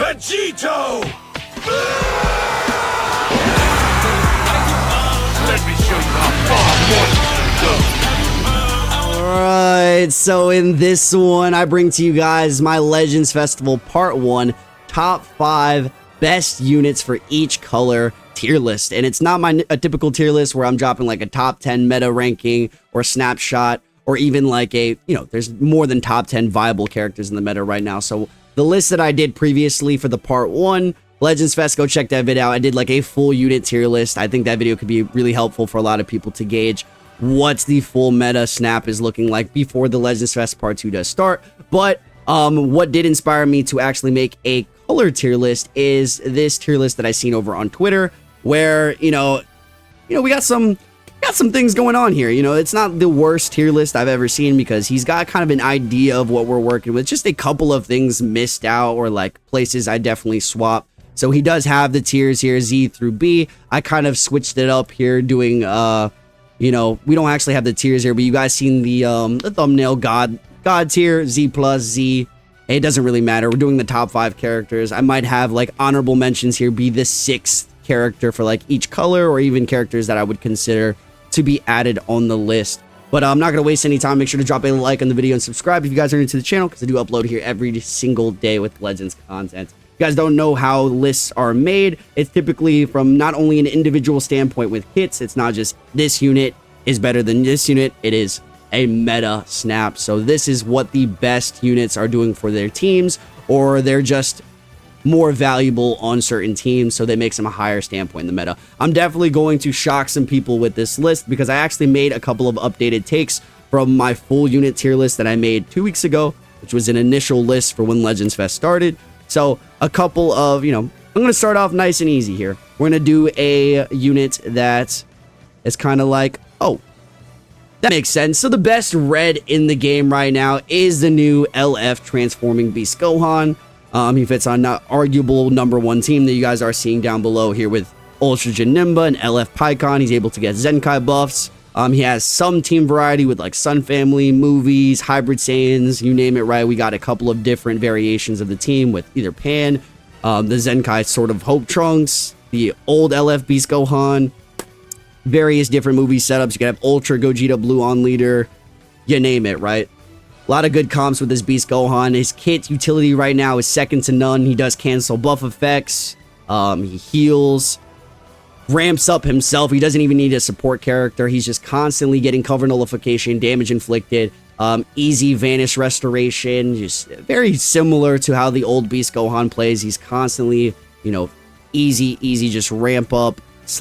Vegito! Let me show you how far more you can go. Alright, so in this one, I bring to you guys my Legends Festival Part 1 top 5 best units for each color tier list. And it's not a typical tier list where I'm dropping like a top 10 meta ranking or snapshot, or even like a, there's more than top 10 viable characters in the meta right now. So the list that I did previously for the Part 1 Legends Fest, go check that video out. I did like a full unit tier list. I think that video could be really helpful for a lot of people to gauge what the full meta snap is looking like before the Legends Fest Part 2 does start. But what did inspire me to actually make a color tier list is this tier list that I seen over on Twitter, where we got some things going on here. It's not the worst tier list I've ever seen, because he's got kind of an idea of what we're working with. Just a couple of things missed out, or like places I definitely swap. So he does have the tiers here, Z through B. I kind of switched it up here, doing we don't actually have the tiers here, but you guys seen the thumbnail God tier, Z plus Z. It doesn't really matter. We're doing the top 5 characters. I might have like honorable mentions here be the 6th character for like each color, or even characters that I would consider to be added on the list. But I'm not going to waste any time. Make sure to drop a like on the video and subscribe if you guys are new to the channel, because I do upload here every single day with Legends content. If you guys don't know how lists are made, it's typically from not only an individual standpoint with kits. It's not just this unit is better than this unit. It is a meta snap. So this is what the best units are doing for their teams, or they're just more valuable on certain teams, so that makes them a higher standpoint in the meta. I'm definitely going to shock some people with this list, because I actually made a couple of updated takes from my full unit tier list that I made 2 weeks ago, which was an initial list for when Legends Fest started. So a couple of, I'm going to start off nice and easy here. We're going to do a unit that is kind of like, oh, that makes sense. So the best red in the game right now is the new LF Transforming Beast Gohan. He fits on not arguable #1 team that you guys are seeing down below here with Ultra Janemba and LF Pycon. He's able to get Zenkai buffs. He has some team variety with like Sun Family, movies, Hybrid Saiyans, you name it, right? We got a couple of different variations of the team with either Pan, the Zenkai sort of Hope Trunks, the old LF Beast Gohan, various different movie setups. You can have Ultra Gogeta Blue on leader, you name it, right? A lot of good comps with this Beast Gohan. His kit utility right now is second to none. He does cancel buff effects. He heals, ramps up himself. He doesn't even need a support character. He's just constantly getting cover nullification, damage inflicted, easy vanish restoration. Just very similar to how the old Beast Gohan plays. He's constantly, easy just ramp up /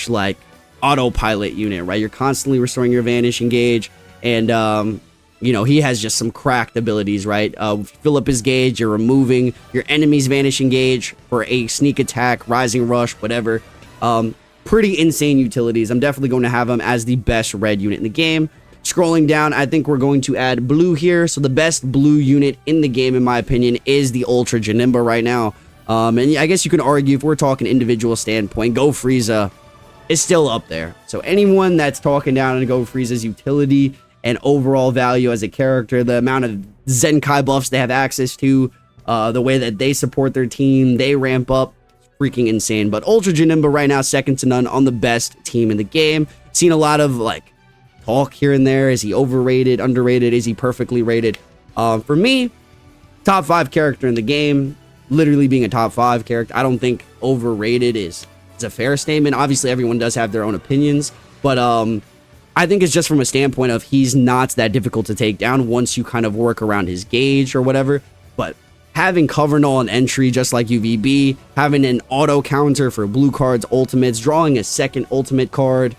like autopilot unit, right? You're constantly restoring your vanish engage, and he has just some cracked abilities, right? Fill up his gauge, you're removing your enemy's vanishing gauge for a sneak attack, rising rush, whatever. Pretty insane utilities. I'm definitely going to have him as the best red unit in the game. Scrolling down, I think we're going to add blue here. So the best blue unit in the game, in my opinion, is the Ultra Janemba right now. And I guess you can argue, if we're talking individual standpoint, Go Frieza is still up there. So anyone that's talking down on Go Frieza's utility and overall value as a character, the amount of Zenkai buffs they have access to, the way that they support their team, they ramp up, freaking insane. But Ultra Janemba right now, second to none on the best team in the game. Seen a lot of like talk here and there. Is he overrated, underrated? Is he perfectly rated? For me, top 5 character in the game, literally being a top 5 character. I don't think overrated is a fair statement. Obviously, everyone does have their own opinions, but I think it's just from a standpoint of he's not that difficult to take down once you kind of work around his gauge or whatever. But having cover null and entry just like UVB, having an auto counter for blue cards, ultimates, drawing a second ultimate card,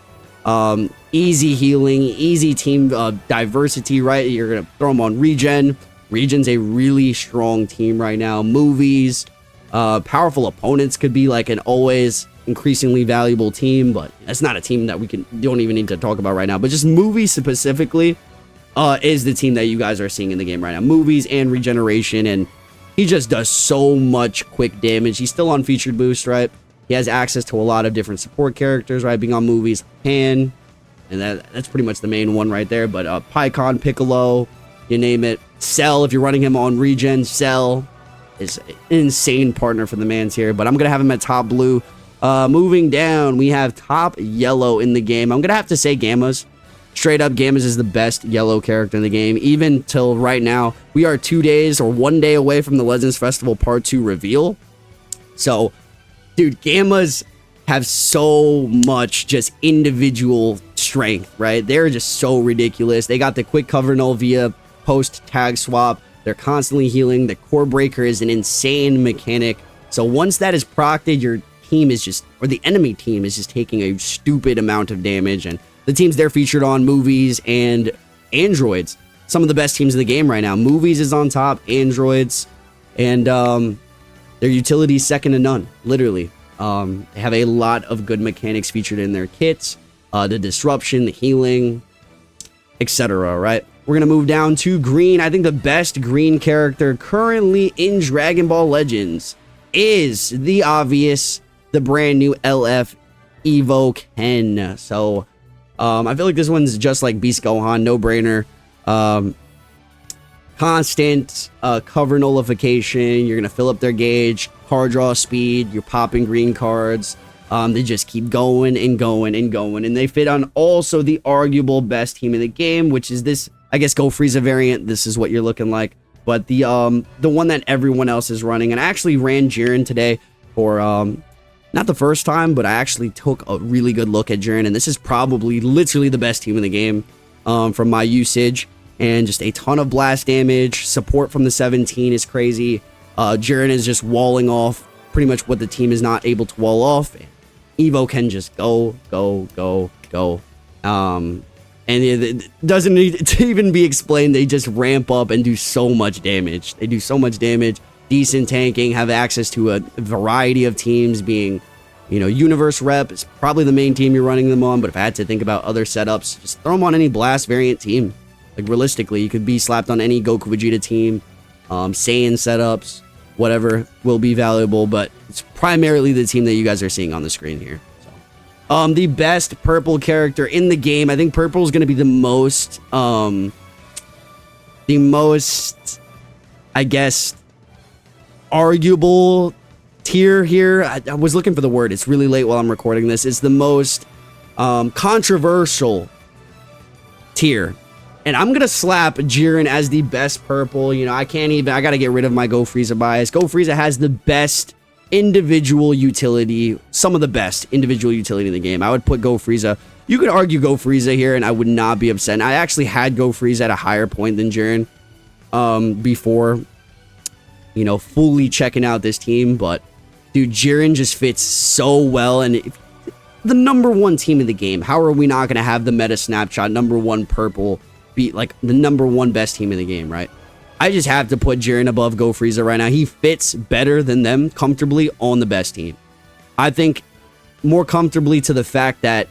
easy healing, easy team diversity, right? You're going to throw them on regen. Regen's a really strong team right now. Movies, powerful opponents could be like an always increasingly valuable team, but that's not a team that we don't even need to talk about right now. But just movies specifically is the team that you guys are seeing in the game right now. Movies and regeneration, and he just does so much quick damage. He's still on featured boost, right? He has access to a lot of different support characters, right? Being on movies, Pan, and that's pretty much the main one right there. But Pycon, Piccolo, you name it. Cell, if you're running him on regen, Cell. is an insane partner for the man's here, but I'm going to have him at top blue. Moving down, we have top yellow in the game. I'm going to have to say Gammas. Straight up, Gammas is the best yellow character in the game. Even till right now, we are 2 days or 1 day away from the Legends Festival Part 2 reveal. So, dude, Gammas have so much just individual strength, right? They're just so ridiculous. They got the quick cover null via post tag swap. They're constantly healing. The core breaker is an insane mechanic. So once that is procted, your team is just, or the enemy team is just taking a stupid amount of damage. And the teams they're featured on, Movies and Androids, some of the best teams in the game right now. Movies is on top, Androids, and their utility is second to none, literally. They have a lot of good mechanics featured in their kits, the disruption, the healing, etc. Right? We're gonna move down to green. I think the best green character currently in Dragon Ball Legends is the obvious, the brand new LF Evo Ken. So I feel like this one's just like Beast Gohan, no brainer. Constant cover nullification. You're gonna fill up their gauge, card draw speed. You're popping green cards. They just keep going and going and going, and they fit on also the arguable best team in the game, which is this, I guess, Go Frieza variant. This is what you're looking like, but the one that everyone else is running. And I actually ran Jiren today for not the first time, but I actually took a really good look at Jiren, and this is probably literally the best team in the game from my usage. And just a ton of blast damage. Support from the 17 is crazy. Jiren is just walling off pretty much what the team is not able to wall off. Evo can just go. And it doesn't need to even be explained. They just ramp up and do so much damage. They do so much damage. Decent tanking, have access to a variety of teams, being, you know, Universe Rep is probably the main team you're running them on. But if I had to think about other setups, just throw them on any blast variant team. Like, realistically, you could be slapped on any Goku Vegeta team. Saiyan setups, whatever, will be valuable, but it's primarily the team that you guys are seeing on the screen here. So, the best purple character in the game, I think purple is going to be the most, I guess, arguable tier here. I was looking for the word. It's really late while I'm recording this. It's the most controversial tier. And I'm going to slap Jiren as the best purple. You know, I got to get rid of my Go Frieza bias. Go Frieza has the best individual utility, some of the best individual utility in the game. I would put Go Frieza. You could argue Go Frieza here, and I would not be upset. And I actually had Go Frieza at a higher point than Jiren before, you know, fully checking out this team. But, dude, Jiren just fits so well. And the #1 team in the game, how are we not going to have the meta snapshot #1 purple be like the #1 best team in the game, right? I just have to put Jiren above Go Frieza right now. He fits better than them comfortably on the best team. I think more comfortably to the fact that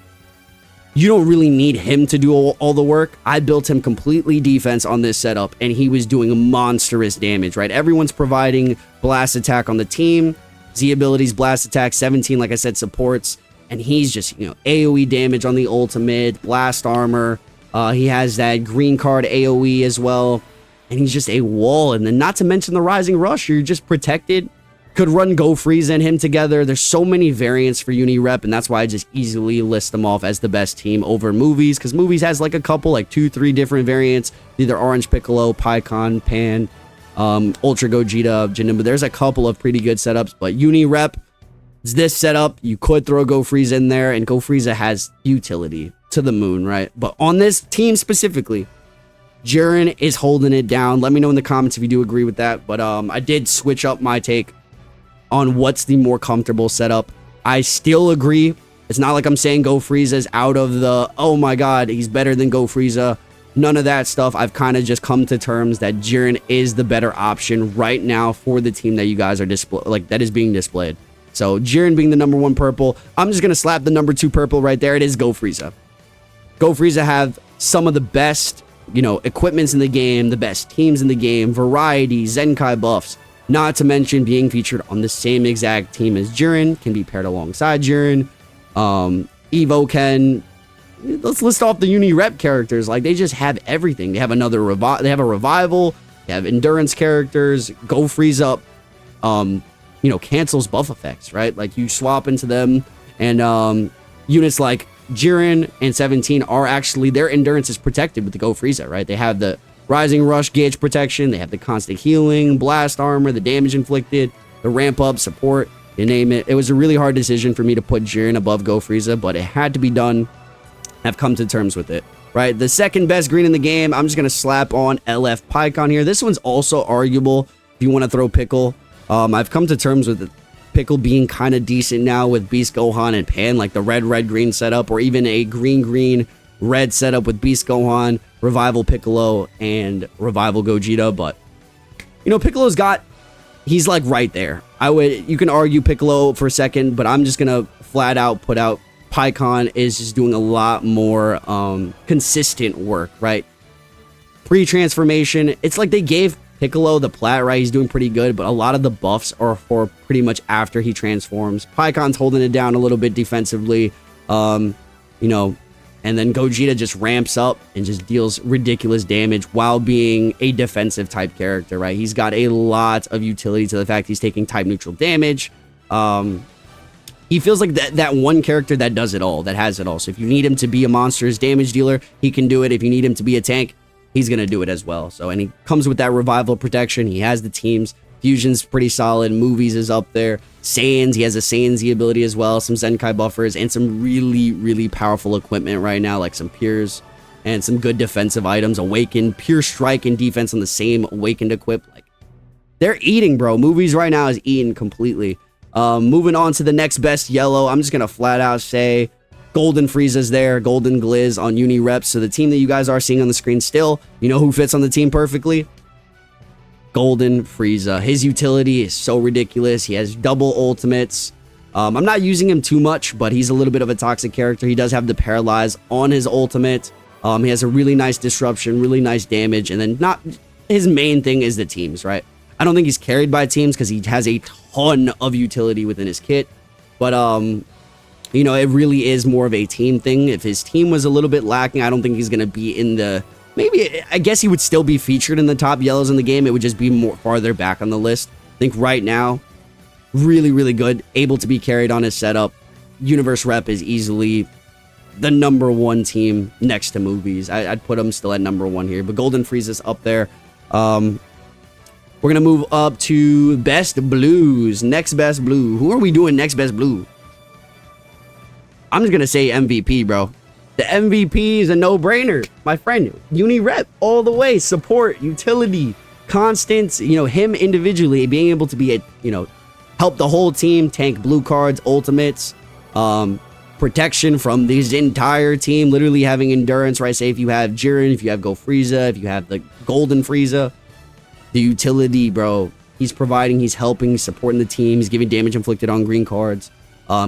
you don't really need him to do all the work. I built him completely defense on this setup, and he was doing monstrous damage, right? Everyone's providing blast attack on the team. Z abilities, blast attack, 17, like I said, supports, and he's just, you know, AoE damage on the ultimate, blast armor. He has that green card AoE as well. And he's just a wall. And then not to mention the Rising Rush. You're just protected. Could run Go Frieza and him together. There's so many variants for Uni Rep. And that's why I just easily list them off as the best team over Movies. Because Movies has like a couple, like 2-3 different variants. Either Orange Piccolo, Pycon, Pan, Ultra Gogeta, Janemba. There's a couple of pretty good setups. But Uni Rep is this setup. You could throw Go Frieza in there. And Go Frieza has utility to the moon, right? But on this team specifically, Jiren is holding it down. Let me know in the comments if you do agree with that. But I did switch up my take on what's the more comfortable setup. I still agree. It's not like I'm saying Go Frieza is out of the, oh my god, he's better than Go Frieza. None of that stuff. I've kind of just come to terms that Jiren is the better option right now for the team that you guys are that is being displayed. So Jiren being the #1 purple, I'm just gonna slap the #2 purple right there. It is Go Frieza. Go Frieza have some of the best, you know, equipments in the game, the best teams in the game, variety, Zenkai buffs, not to mention being featured on the same exact team as Jiren, can be paired alongside Jiren. Evo Ken, let's list off the Uni Rep characters. Like, they just have everything. They have they have a revival, they have endurance characters, Go Frieza cancels buff effects, right? Like you swap into them, and units like Jiren and 17 are actually, their endurance is protected with the Go Frieza, right? They have the Rising Rush gauge protection, they have the constant healing, blast armor, the damage inflicted, the ramp up, support, you name it. It was a really hard decision for me to put Jiren above Go Frieza, but it had to be done. I've come to terms with it, right? The second best green in the game, I'm just going to slap on LF Pycon here. This one's also arguable if you want to throw Pickle. I've come to terms with Pickle being kind of decent now with Beast Gohan and Pan, like the red-red-green setup, or even a green-green-red setup with Beast Gohan, Revival Piccolo, and Revival Gogeta. But, Piccolo's he's like right there. You can argue Piccolo for a second, but I'm just going to flat out put out Pycon is just doing a lot more consistent work, right? Pre-transformation, it's like they gave Piccolo the plat, right? He's doing pretty good, but a lot of the buffs are for pretty much after he transforms. Pycon's holding it down a little bit defensively, and then Gogeta just ramps up and just deals ridiculous damage while being a defensive type character, right? He's got a lot of utility to the fact he's taking type neutral damage. He feels like that one character that does it all, that has it all. So if you need him to be a monster's damage dealer, he can do it. If you need him to be a tank, he's going to do it as well. So, and he comes with that revival protection. He has the teams. Fusion's pretty solid. Movies is up there. Saiyans, he has a Saiyan Z ability as well. Some Zenkai buffers and some really, really powerful equipment right now, like some Piers and some good defensive items. Awakened, Pure Strike and defense on the same Awakened equip. Like, they're eating, bro. Movies right now is eating completely. Moving on to the next best yellow, I'm just going to flat out say Golden Frieza's there, Golden Gliz on Uni Reps. So the team that you guys are seeing on the screen still, you know who fits on the team perfectly? Golden Frieza. His utility is so ridiculous. He has double ultimates. I'm not using him too much, but he's a little bit of a toxic character. He does have the Paralyze on his ultimate. He has a really nice disruption, really nice damage, and then his main thing is the teams, right? I don't think he's carried by teams because he has a ton of utility within his kit, but it really is more of a team thing. If his team was a little bit lacking, I don't think he's going to be in the... I guess he would still be featured in the top yellows in the game. It would just be more farther back on the list. I think right now, really, really good. Able to be carried on his setup. Universe Rep is easily the #1 team next to Movies. I'd put him still at #1 here, but Golden Frieza's up there. We're going to move up to Best Blues. Next Best Blue. Who are we doing next Best Blue? I'm just going to say MVP, bro. The MVP is a no-brainer, my friend. Uni Rep all the way. Support, utility, constant, him individually being able to be help the whole team, tank blue cards, ultimates, protection from this entire team, literally having endurance, right? Say if you have Jiren, if you have Go Frieza, if you have the Golden Frieza, the utility, bro. He's providing, he's helping, he's supporting the team. He's giving damage inflicted on green cards.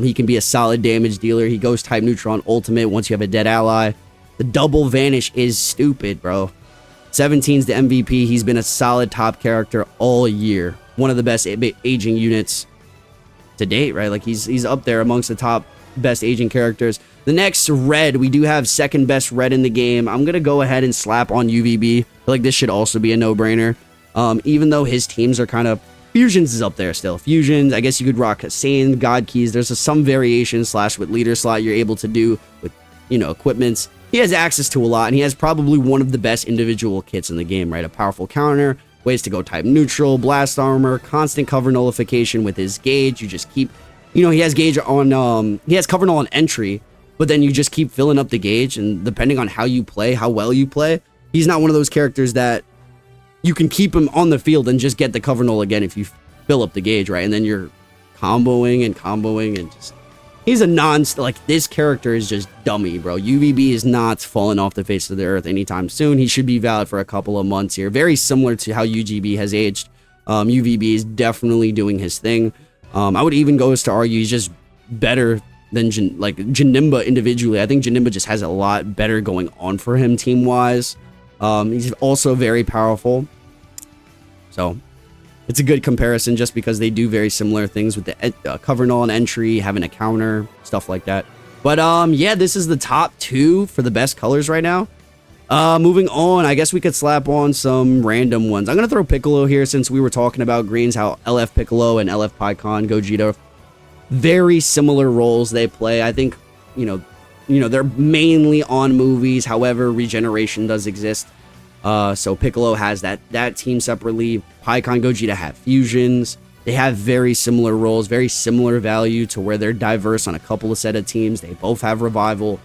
He can be a solid damage dealer. He goes type neutral on ultimate once you have a dead ally. The double vanish is stupid, bro. 17's the MVP. He's been a solid top character all year. One of the best aging units to date, right? Like he's up there amongst the top best aging characters. The next red, we do have second best red in the game. I'm gonna go ahead and slap on UVB. I feel like this should also be a no-brainer. Even though his teams are kind of... Fusions is up there still. Fusions, I guess you could rock Saiyan, God Keys. There's some variation / with leader slot you're able to do with, equipments. He has access to a lot, and he has probably one of the best individual kits in the game, right? A powerful counter, ways to go type neutral, blast armor, constant cover nullification with his gauge. You just keep, he has gauge on, he has cover null on entry, but then you just keep filling up the gauge, and depending on how you play, how well you play, he's not one of those characters that you can keep him on the field and just get the cover null again if you fill up the gauge, right? And then you're comboing and just... He's a like, this character is just dummy, bro. UVB is not falling off the face of the earth anytime soon. He should be valid for a couple of months here. Very similar to how UGB has aged. UVB is definitely doing his thing. I would even go as to argue he's just better than Janemba individually. I think Janemba just has a lot better going on for him team-wise. He's also very powerful. So, it's a good comparison just because they do very similar things with the cover null and entry, having a counter, stuff like that. But, yeah, this is the top 2 for the best colors right now. Moving on, I guess we could slap on some random ones. I'm gonna throw Piccolo here since we were talking about greens, how LF Piccolo and LF Pycon, Gogeta, very similar roles they play. I think, they're mainly on movies. However, regeneration does exist. So Piccolo has that team separately. Pycon, Gogeta have fusions. They have very similar roles, very similar value to where they're diverse on a couple of set of teams. They both have revival.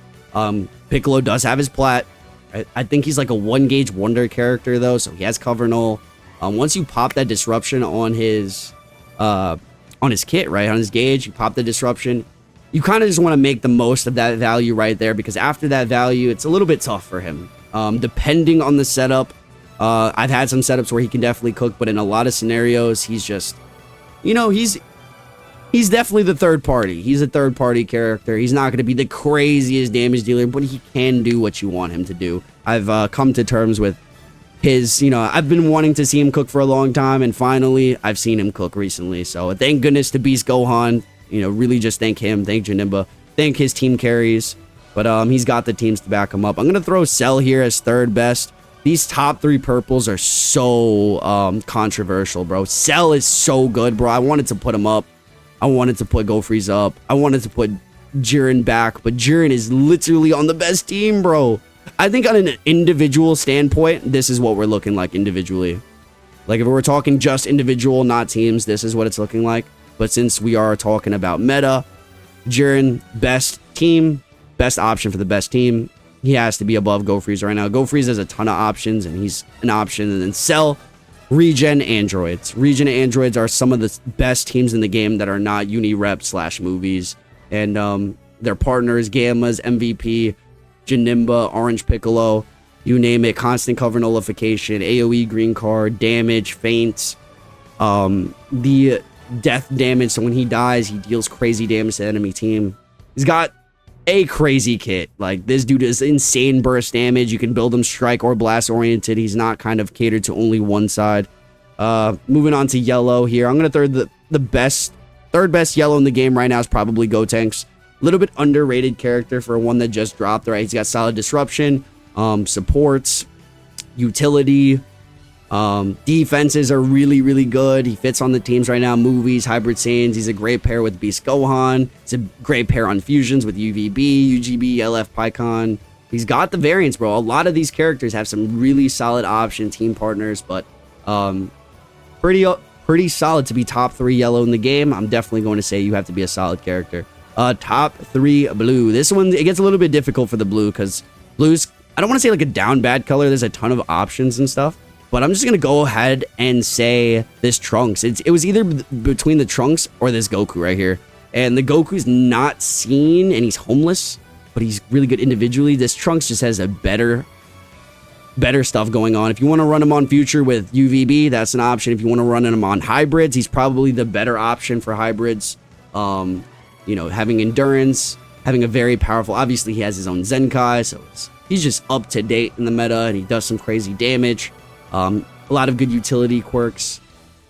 Piccolo does have his plat. I think he's like a 1-gauge wonder character though, so he has cover null. Once you pop that disruption on his kit, right, on his gauge, you pop the disruption. You kind of just want to make the most of that value right there, because after that value, it's a little bit tough for him. Depending on the setup, I've had some setups where he can definitely cook, but in a lot of scenarios, he's just, he's definitely the third party. He's a third party character. He's not going to be the craziest damage dealer, but he can do what you want him to do. I've come to terms with his, I've been wanting to see him cook for a long time, and finally, I've seen him cook recently. So thank goodness to Beast Gohan. Really just thank him, thank Janemba, thank his team carries. But he's got the teams to back him up. I'm going to throw Cell here as third best. These top 3 purples are so controversial, bro. Cell is so good, bro. I wanted to put him up. I wanted to put Go Freeze up. I wanted to put Jiren back, but Jiren is literally on the best team, bro. I think on an individual standpoint, this is what we're looking like individually. Like if we're talking just individual, not teams, this is what it's looking like. But since we are talking about meta, Jiren, best team, best option for the best team. He has to be above Go Freeze right now. Go Freeze has a ton of options, and he's an option. And then Cell, Regen Androids. Regen Androids are some of the best teams in the game that are not uni-rep / movies. And their partners, Gammas, MVP, Janemba, Orange Piccolo, you name it, constant cover nullification, AoE green card, damage, feints, the death damage, so when he dies, he deals crazy damage to the enemy team. He's got a crazy kit. Like, this dude is insane burst damage. You can build him strike or blast oriented. He's not kind of catered to only one side. Moving on to yellow here. I'm gonna throw the third best yellow in the game right now is probably Gotenks. A little bit underrated character for one that just dropped, right? He's got solid disruption, supports, utility, defenses are really, really good. He fits on the teams right now. Movies, Hybrid Saiyans. He's a great pair with Beast Gohan. He's a great pair on fusions with UVB, UGB, LF Pycon. He's got the variants, bro. A lot of these characters have some really solid option team partners, but pretty solid to be top 3 yellow in the game. I'm definitely going to say you have to be a solid character. Top 3 blue. This one, it gets a little bit difficult for the blue because blue's, I don't want to say like a down bad color. There's a ton of options and stuff. But I'm just going to go ahead and say this Trunks. It was either between the Trunks or this Goku right here. And the Goku's not seen and he's homeless, but he's really good individually. This Trunks just has a better stuff going on. If you want to run him on future with UVB, that's an option. If you want to run him on hybrids, he's probably the better option for hybrids. Having endurance, having a very powerful, obviously he has his own Zenkai, so he's just up to date in the meta and he does some crazy damage. A lot of good utility quirks,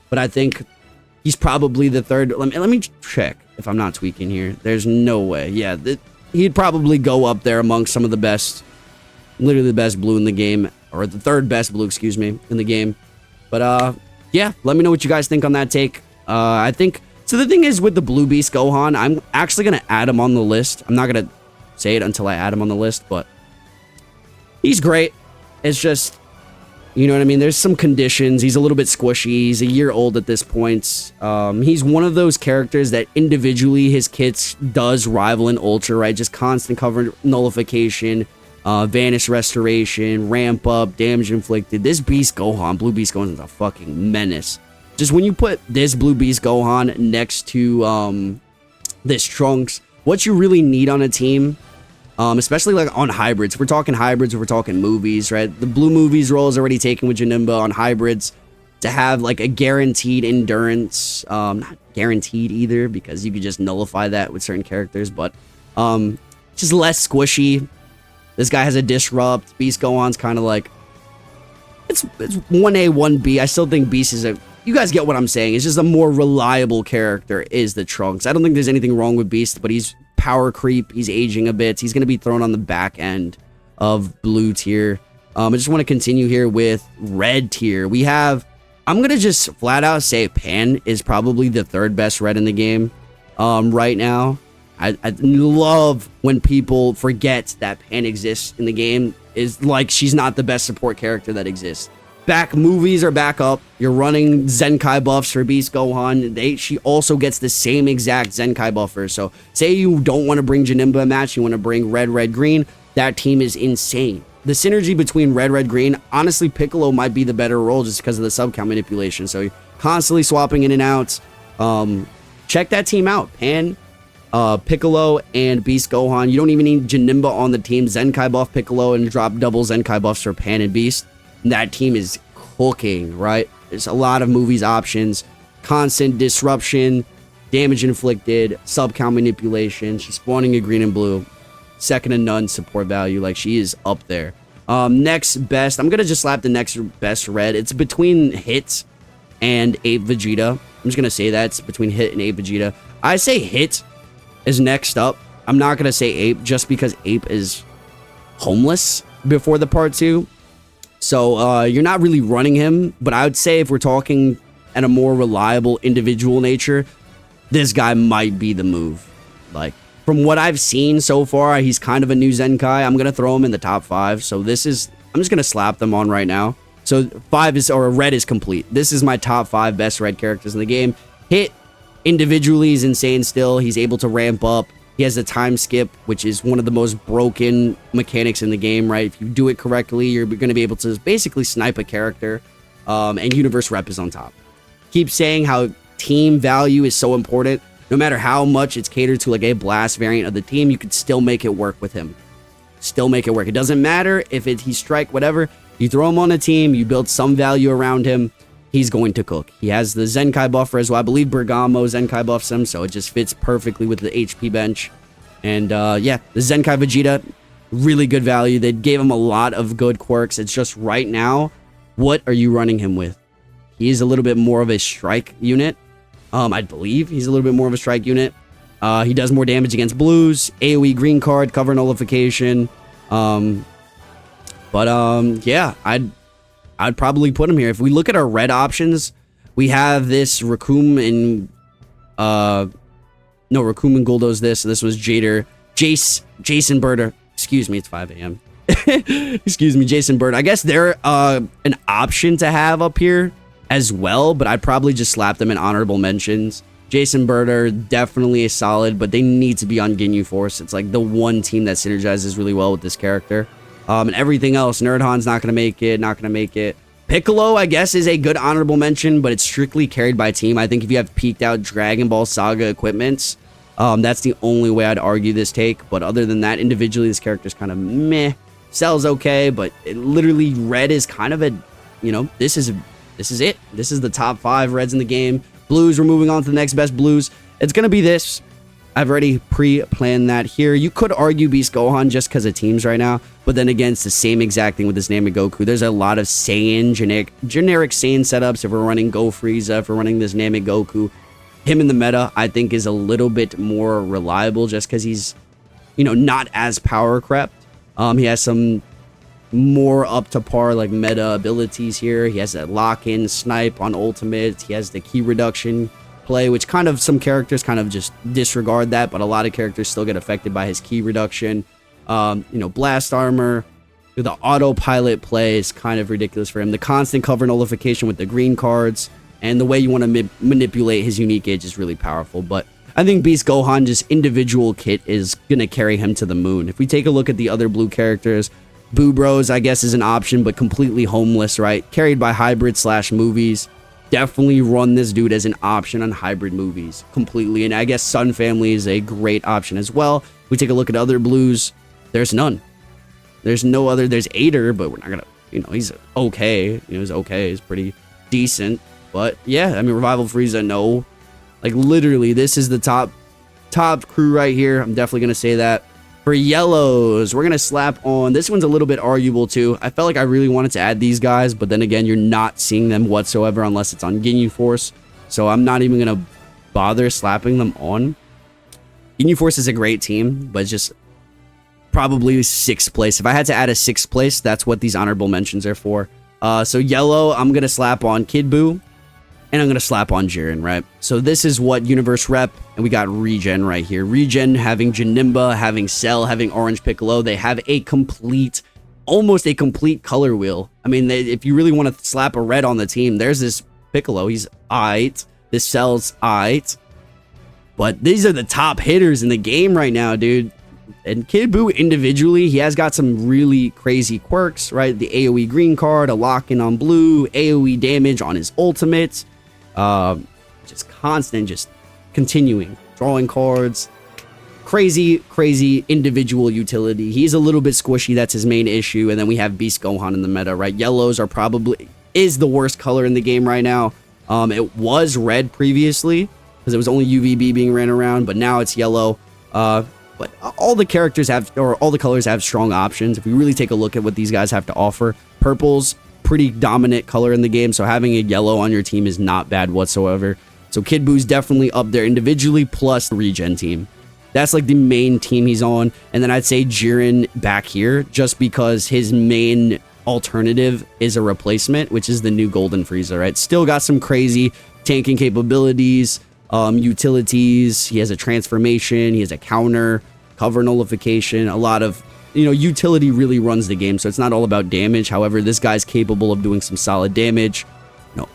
but I think he's probably the third. Let me check if I'm not tweaking here. There's no way. Yeah, he'd probably go up there amongst some of the best, literally the best blue in the game, or the third best blue, excuse me, in the game. But yeah, let me know what you guys think on that take. I think, so the thing is with the Blue Beast Gohan, I'm actually going to add him on the list. I'm not going to say it until I add him on the list, but he's great. It's just, you know what I mean? There's some conditions. He's a little bit squishy. He's a year old at this point. He's one of those characters that individually his kits does rival in Ultra, right? Just constant cover nullification, vanish restoration, ramp up, damage inflicted. This Beast Gohan, Blue Beast Gohan, is a fucking menace. Just when you put this Blue Beast Gohan next to this Trunks, what you really need on a team, especially like on hybrids. If we're talking hybrids, if we're talking movies, right? The blue movies role is already taken with Janemba on hybrids. To have like a guaranteed endurance, not guaranteed either because you could just nullify that with certain characters, but just less squishy. This guy has a disrupt. Beast Gohan's kind of like, it's 1A, 1B. I still think Beast is you guys get what I'm saying. It's just a more reliable character is the Trunks. I don't think there's anything wrong with Beast, but he's power creep. He's aging a bit. He's going to be thrown on the back end of blue tier. I just want to continue here with red tier. We have, I'm going to just flat out say Pan is probably the third best red in the game right now. I love when people forget that Pan exists in the game. Is like she's not the best support character that exists. Movies are back up. You're running Zenkai buffs for Beast Gohan. She also gets the same exact Zenkai buffer. So say you don't want to bring Janemba a match, you want to bring red, green. That team is insane. The synergy between red, green, honestly, Piccolo might be the better role just because of the sub count manipulation. So you're constantly swapping in and out. Check that team out. Pan, Piccolo, and Beast Gohan. You don't even need Janemba on the team. Zenkai buff Piccolo and drop double Zenkai buffs for Pan and Beast. That team is cooking, right? There's a lot of movies options, constant disruption, damage inflicted, sub count manipulation. She's spawning a green and blue, second to none support value. Like, she is up there. Next best, I'm gonna just slap the next best red. It's between Hit and Ape Vegeta. I'm just gonna say that it's between Hit and Ape Vegeta. I say Hit is next up. I'm not gonna say Ape just because Ape is homeless before the part 2. So you're not really running him, but I would say if we're talking at a more reliable individual nature, this guy might be the move. Like, from what I've seen so far, he's kind of a new Zenkai. I'm going to throw him in the top 5. So I'm just going to slap them on right now. So red is complete. This is my top 5 best red characters in the game. Hit individually is insane still. He's able to ramp up. He has the time skip, which is one of the most broken mechanics in the game, right? If you do it correctly, you're going to be able to basically snipe a character, and universe rep is on top. Keep saying how team value is so important. No matter how much it's catered to like a blast variant of the team, you could still make it work with him. Still make it work. It doesn't matter if he's strike, whatever. You throw him on a team, you build some value around him, he's going to cook. He has the Zenkai buffer as well. I believe Bergamo Zenkai buffs him, so it just fits perfectly with the HP bench. And yeah, the Zenkai Vegeta, really good value. They gave him a lot of good quirks. It's just right now, what are you running him with? He is a little bit more of a strike unit. I believe he's a little bit more of a strike unit. He does more damage against blues, AoE green card, cover nullification. Yeah, I'd probably put him here. If we look at our red options, we have this Raccoon and no, Raccoon and Guldo's this. This was Jason Birder. Excuse me, it's 5 a.m. Excuse me, Jason Bird. I guess they're an option to have up here as well, but I'd probably just slap them in honorable mentions. Jason Birder, definitely a solid, but they need to be on Ginyu Force. It's like the one team that synergizes really well with this character. And everything else, Nerdhan's not going to make it, Piccolo, I guess, is a good honorable mention, but it's strictly carried by team. I think if you have peaked out Dragon Ball Saga equipments, that's the only way I'd argue this take. But other than that, individually, this character's kind of meh. Cell's okay, but literally red is kind of a, you know, this is it. This is the top 5 reds in the game. Blues, we're moving on to the next best blues. It's going to be this. I've already pre-planned that here. You could argue Beast Gohan just because of teams right now, but then again, it's the same exact thing with this Namek Goku. There's a lot of Saiyan, generic Saiyan setups. If we're running Go Frieza, if we're running this Namek Goku, him in the meta, I think, is a little bit more reliable just because he's, you know, not as power crept. He has some more up to par like meta abilities here. He has that lock-in snipe on ultimate. He has the key reduction play, which kind of some characters kind of just disregard that, but a lot of characters still get affected by his key reduction. You know, blast armor, the autopilot play is kind of ridiculous for him. The constant cover nullification with the green cards, and the way you want to manipulate his unique age is really powerful. But I think Beast Gohan, just individual kit, is going to carry him to the moon. If we take a look at the other blue characters, Boo Bros, I guess, is an option, but completely homeless, right? Carried by hybrid / movies. Definitely run this dude as an option on hybrid movies completely. And I guess Sun Family is a great option as well. If we take a look at other blues, there's none. There's no other. There's Ader, but we're not going to, you know, he's okay. You know, he's okay. He's pretty decent. But yeah, I mean, Revival Frieza, no. Like, literally, this is the top crew right here. I'm definitely going to say that. For yellows, we're going to slap on, this one's a little bit arguable too. I felt like I really wanted to add these guys, but then again, you're not seeing them whatsoever unless it's on Ginyu Force. So I'm not even going to bother slapping them on. Ginyu Force is a great team, but it's just probably 6th place. If I had to add a 6th place, that's what these honorable mentions are for. So yellow, I'm going to slap on Kid Buu, and I'm going to slap on Jiren, right? So this is what Universe Rep, and we got Regen right here. Regen having Janemba, having Cell, having Orange Piccolo. They have a complete, almost a complete color wheel. I mean, if you really want to slap a red on the team, there's this Piccolo. He's aight. This Cell's aight. But these are the top hitters in the game right now, dude. And Kid Buu individually, he has got some really crazy quirks, right? The AoE green card, a lock-in on blue, AoE damage on his ultimate. Just constant, just continuing. Drawing cards. Crazy individual utility. He's a little bit squishy. That's his main issue. And then we have Beast Gohan in the meta, right? Yellows are is the worst color in the game right now. It was red previously because it was only UVB being ran around, but now it's yellow. But all the characters have, or all the colors have strong options. If we really take a look at what these guys have to offer, purple's pretty dominant color in the game, so having a yellow on your team is not bad whatsoever. So Kid Buu's definitely up there individually, plus the Regen team. That's like the main team he's on. And then I'd say Jiren back here, just because his main alternative is a replacement, which is the new Golden Frieza, right? Still got some crazy tanking capabilities, utilities. He has a transformation, he has a counter, cover nullification, a lot of, utility really runs the game, so it's not all about damage. However, this guy's capable of doing some solid damage.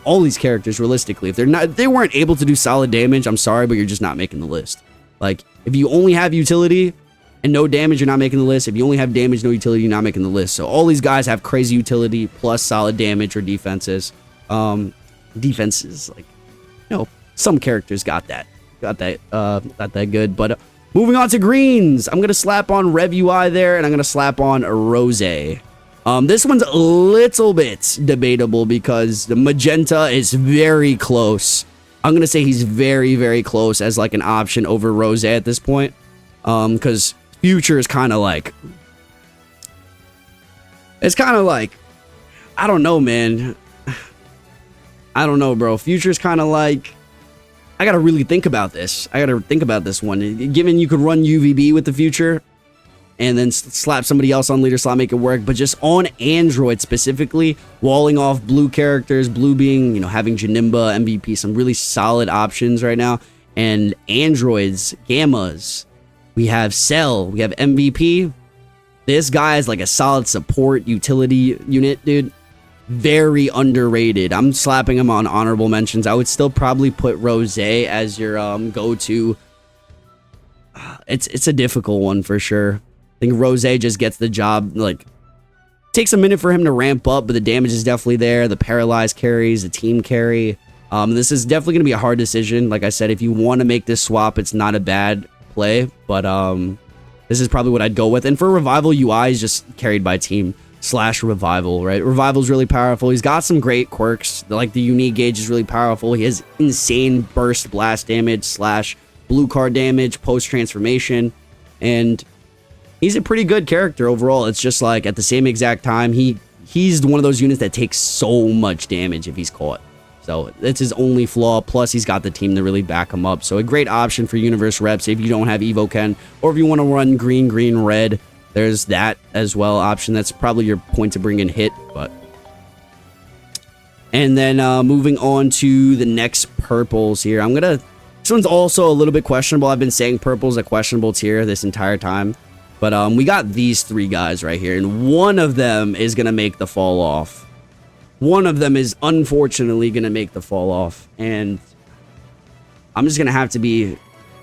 All these characters, realistically, if they weren't able to do solid damage, I'm sorry, but you're just not making the list. Like, if you only have utility and no damage, you're not making the list. If you only have damage, no utility, you're not making the list. So all these guys have crazy utility plus solid damage or defenses. Defenses, like, some characters got that good. But moving on to greens, I'm gonna slap on Rev UI there, and I'm gonna slap on Rose. This one's a little bit debatable because the magenta is very close. I'm gonna say he's very close as like an option over Rose at this point, because Future is kind of like, I don't know, man. I don't know, bro. Future's kind of like, I gotta really think about this. I gotta think about this one. Given you could run UVB with the Future and then slap somebody else on leader slot, make it work. But just on Android specifically, walling off blue characters, blue being, having Janemba, MVP, some really solid options right now. And androids, gammas, we have Cell, we have MVP. This guy is like a solid support utility unit, dude. Very underrated. I'm slapping him on honorable mentions. I would still probably put Rose as your go-to. It's a difficult one for sure. I think Rose just gets the job. Like, takes a minute for him to ramp up, but the damage is definitely there. The paralyzed carries, the team carry. This is definitely going to be a hard decision. Like I said, if you want to make this swap, it's not a bad play, but this is probably what I'd go with. And for Revival, UI is just carried by team / Revival, right? Revival's really powerful. He's got some great quirks. Like the unique gauge is really powerful. He has insane burst blast damage / blue card damage post transformation, and he's a pretty good character overall. It's just like at the same exact time, he's one of those units that takes so much damage if he's caught. So that's his only flaw. Plus, he's got the team to really back him up. So a great option for Universe reps if you don't have Evo Ken, or if you want to run green, red. There's that as well option. That's probably your point to bring in hit. But and then moving on to the next purples here. This one's also a little bit questionable. I've been saying purple's a questionable tier this entire time. But we got these three guys right here, and one of them is gonna make the fall off. One of them is unfortunately gonna make the fall off, and I'm just gonna have to be,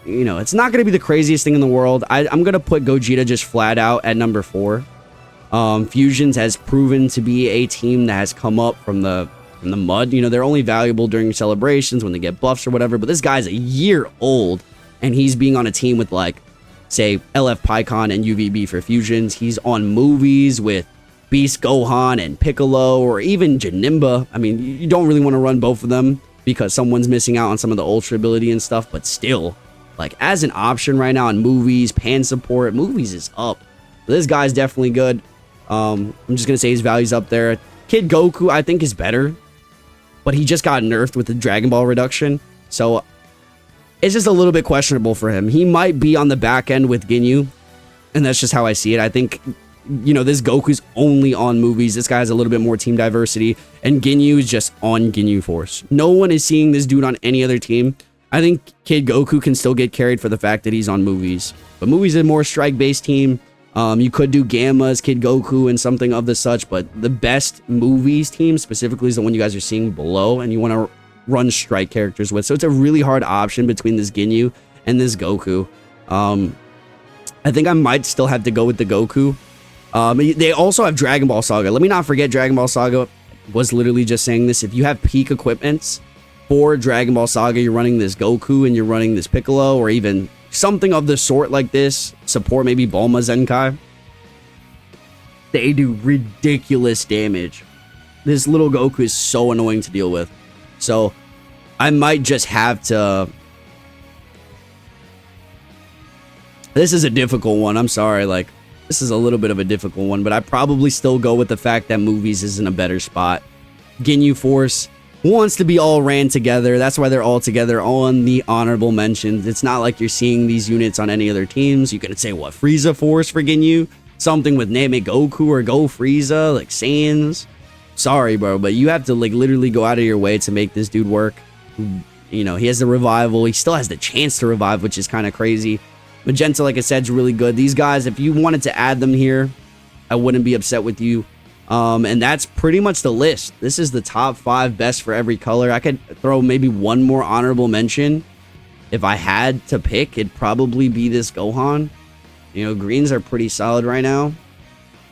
it's not gonna be the craziest thing in the world. I'm gonna put Gogeta just flat out at number 4. Fusions has proven to be a team that has come up from the mud. They're only valuable during celebrations when they get buffs or whatever. But this guy's a year old, and he's being on a team with like, say, LF Pycon and UVB for Fusions. He's on movies with Beast Gohan and Piccolo, or even Janemba. I mean, you don't really want to run both of them because someone's missing out on some of the ultra ability and stuff, but still, like, as an option right now in movies, pan support, movies is up. This guy's definitely good. I'm just gonna say his value's up there. Kid Goku, I think, is better, but he just got nerfed with the Dragon Ball reduction, so it's just a little bit questionable for him. He might be on the back end with Ginyu, And that's just how I see it. I think, you know, this Goku's only on movies. This guy has a little bit more team diversity. And Ginyu is just on Ginyu Force. No one is seeing this dude on any other team. I think Kid Goku can still get carried for the fact that he's on movies. But movies is a more strike-based team. You could do Gamma's Kid Goku and something of the such. But the best movies team specifically is the one you guys are seeing below. And you want to run strike characters with. So it's a really hard option between this Ginyu and this Goku. I think I might still have to go with the Goku. They also have Dragon Ball Saga. Let me not forget Dragon Ball Saga. Was literally just saying this. If you have peak equipments for Dragon Ball Saga, you're running this Goku and you're running this Piccolo, or even something of the sort like this. Support maybe Bulma Zenkai. They do ridiculous damage. This little Goku is so annoying to deal with. So I might just have to... This is a difficult one. I'm sorry. Like, this is a little bit of a difficult one, but I probably still go with the fact that movies is in a better spot. Ginyu Force wants to be all ran together. That's why they're all together on the honorable mentions. It's not like you're seeing these units on any other teams. You could say, what, Frieza Force for Ginyu? Something with Name It Goku or Go Frieza, like Saiyans. Sorry, bro, but you have to, like, literally go out of your way to make this dude work. You know, he has the revival. He still has the chance to revive, which is kind of crazy. Magenta, like I said, is really good. These guys, if you wanted to add them here, I wouldn't be upset with you. And that's pretty much the list. This is the top 5 best for every color. I could throw maybe one more honorable mention. If I had to pick, it'd probably be this Gohan. You know, greens are pretty solid right now.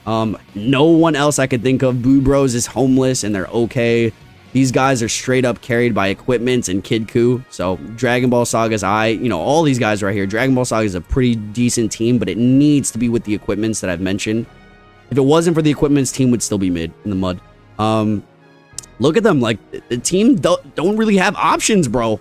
No one else I could think of. Boo Bros is homeless and they're okay. These guys are straight up carried by equipments and Kid Ku. So Dragon Ball Saga's you know, all these guys right here. Dragon Ball Saga is a pretty decent team, but it needs to be with the equipments that I've mentioned. If it wasn't for the equipments, team would still be mid in the mud. Look at them. Like, the team don't really have options, bro.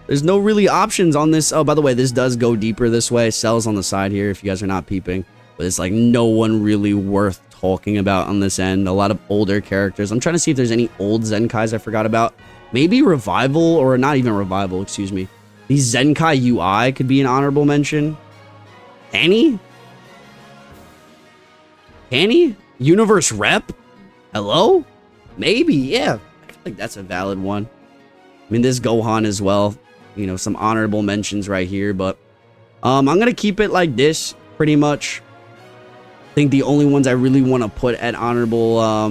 There's no really options on this. Oh, by the way, this does go deeper this way. Cells on the side here if you guys are not peeping. But it's like no one really worth talking about on this end. A lot of older characters. I'm trying to see if there's any old Zenkais I forgot about. Maybe Revival, or not even Revival, excuse me. These Zenkai UI could be an honorable mention. Annie? Annie? Universe Rep? Hello? Maybe, yeah. I feel like that's a valid one. I mean, this Gohan as well. You know, some honorable mentions right here, but I'm gonna keep it like this, pretty much. I think the only ones I really want to put at honorable, I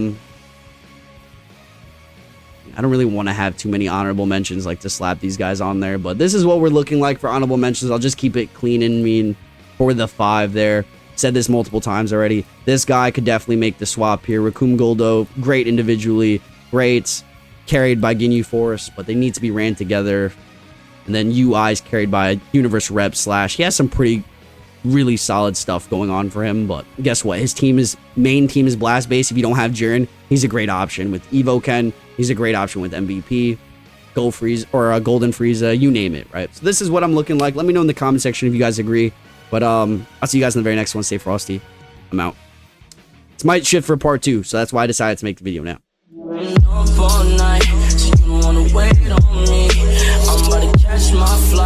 don't really want to have too many honorable mentions, like to slap these guys on there, but this is what we're looking like for honorable mentions. I'll just keep it clean and mean for the 5 there. Said this multiple times already. This guy could definitely make the swap here. Rakum Goldo, great individually, great, carried by Ginyu Force, but they need to be ran together. And then UI is carried by Universe Rep / he has some pretty really solid stuff going on for him, but guess what? His main team is Blast Base. If you don't have Jiren, he's a great option with Evo Ken. He's a great option with MVP, Go Freeze, or Golden Frieza, you name it, right? So this is what I'm looking like. Let me know in the comment section if you guys agree. But I'll see you guys in the very next one. Stay frosty. I'm out. This might shift for part 2, so that's why I decided to make the video now. I'm about to catch my flight.